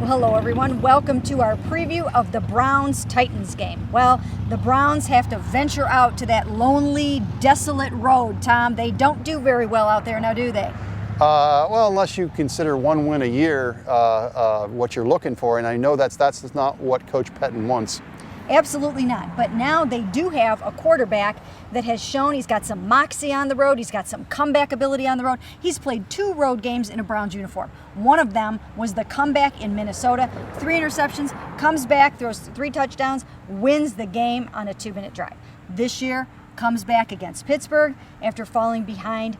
Well, hello everyone. Welcome to our preview of the Browns-Titans game. Well, the Browns have to venture out to that lonely, desolate road, Tom. They don't do very well out there now, do they? Well, unless you consider one win a year what you're looking for, and I know that's not what Coach Pettin wants. Absolutely not. But now they do have a quarterback that has shown he's got some moxie on the road. He's got some comeback ability on the road. He's played 2 road games in a Browns uniform. One of them was the comeback in Minnesota. 3 interceptions, comes back, throws 3 touchdowns, wins the game on a 2-minute drive. This year, comes back against Pittsburgh after falling behind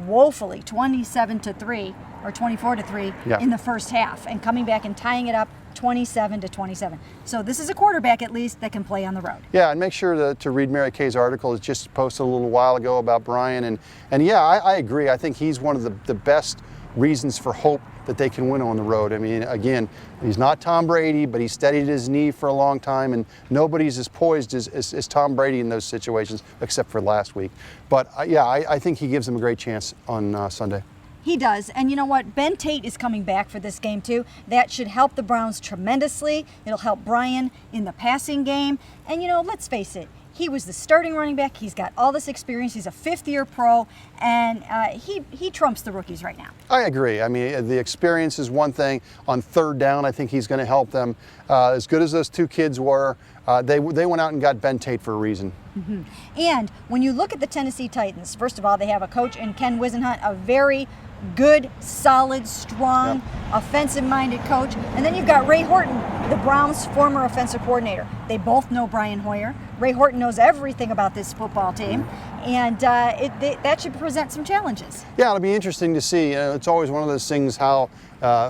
woefully 27-3 or 24-3 in the first half, and coming back and tying it up 27-27. So this is a quarterback at least that can play on the road. Yeah, and make sure to read Mary Kay's article. It's just posted a little while ago about Brian, and yeah, I agree. I think he's one of the best reasons for hope that they can win on the road. I mean, again, he's not Tom Brady, but he steadied his knee for a long time, and nobody's as poised as Tom Brady in those situations, except for last week. But yeah, I think he gives them a great chance on Sunday. He does, and you know what? Ben Tate is coming back for this game too. That should help the Browns tremendously. It'll help Brian in the passing game, and you know, let's face it, he was the starting running back. He's got all this experience. He's a 5th-year pro, and he trumps the rookies right now. I agree. I mean, the experience is one thing. On 3rd down, I think he's going to help them. As good as those 2 kids were, they went out and got Ben Tate for a reason. Mm-hmm. And when you look at the Tennessee Titans, first of all, they have a coach in Ken Wisenhunt, a very good, solid, strong, offensive-minded coach. And then you've got Ray Horton, the Browns' former offensive coordinator. They both know Brian Hoyer. Ray Horton knows everything about this football team, and that should present some challenges. Yeah, it'll be interesting to see. It's always one of those things how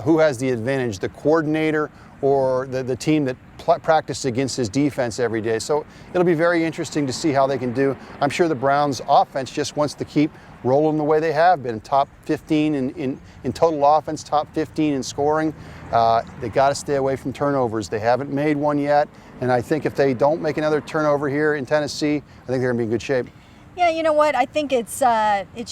who has the advantage, the coordinator or the team that practiced against his defense every day. So it'll be very interesting to see how they can do. I'm sure the Browns' offense just wants to keep rolling the way they have been. Top 15 in total offense, top 15 in scoring. They got to stay away from turnovers. They haven't made one yet, and I think if they don't make another turnover here in Tennessee, I think they're going to be in good shape. Yeah, you know what? I think it's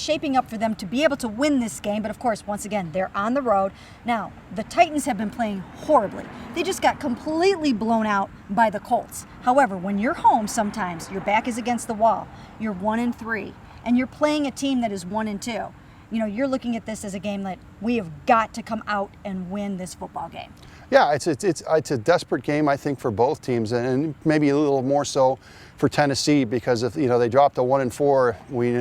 shaping up for them to be able to win this game. But of course, once again, they're on the road. Now, the Titans have been playing horribly. They just got completely blown out by the Colts. However, when you're home, sometimes your back is against the wall. You're 1-3, and you're playing a team that is 1-2. You know, you're looking at this as a game that we have got to come out and win this football game. Yeah, it's a desperate game, I think, for both teams, and maybe a little more so for Tennessee, because if they dropped to 1-4, we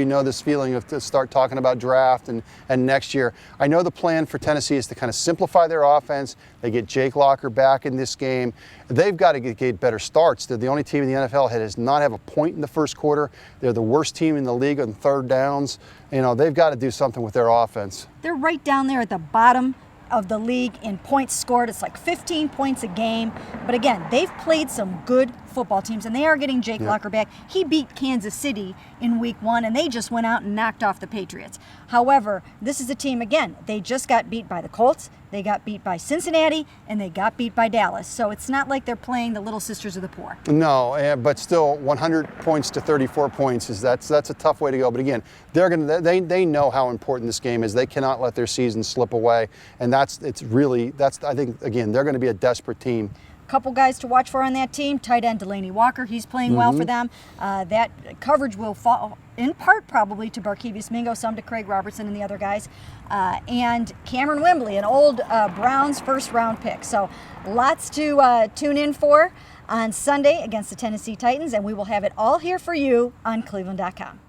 know this feeling of to start talking about draft and next year. I know the plan for Tennessee is to kind of simplify their offense. They get Jake Locker back in this game. They've got to get better starts. They're the only team in the NFL that does not have a point in the first quarter. They're the worst team in the league on 3rd downs. They've got to do something with their offense. They're right down there at the bottom of the league in points scored. It's like 15 points a game. But again, they've played some good football teams, and they are getting Jake Locker back. He beat Kansas City in week 1, and they just went out and knocked off the Patriots. However, this is a team, again, they just got beat by the Colts, they got beat by Cincinnati, and they got beat by Dallas. So it's not like they're playing the little sisters of the poor. No, but still 100 points to 34 points that's a tough way to go. But again, they know how important this game is. They cannot let their season slip away, and I think, again, they're going to be a desperate team. Couple guys to watch for on that team. Tight end Delaney Walker, he's playing well for them. That coverage will fall in part probably to Barkevius Mingo, some to Craig Robertson and the other guys. And Cameron Wembley, an old Browns 1st-round pick. So lots to tune in for on Sunday against the Tennessee Titans, and we will have it all here for you on cleveland.com.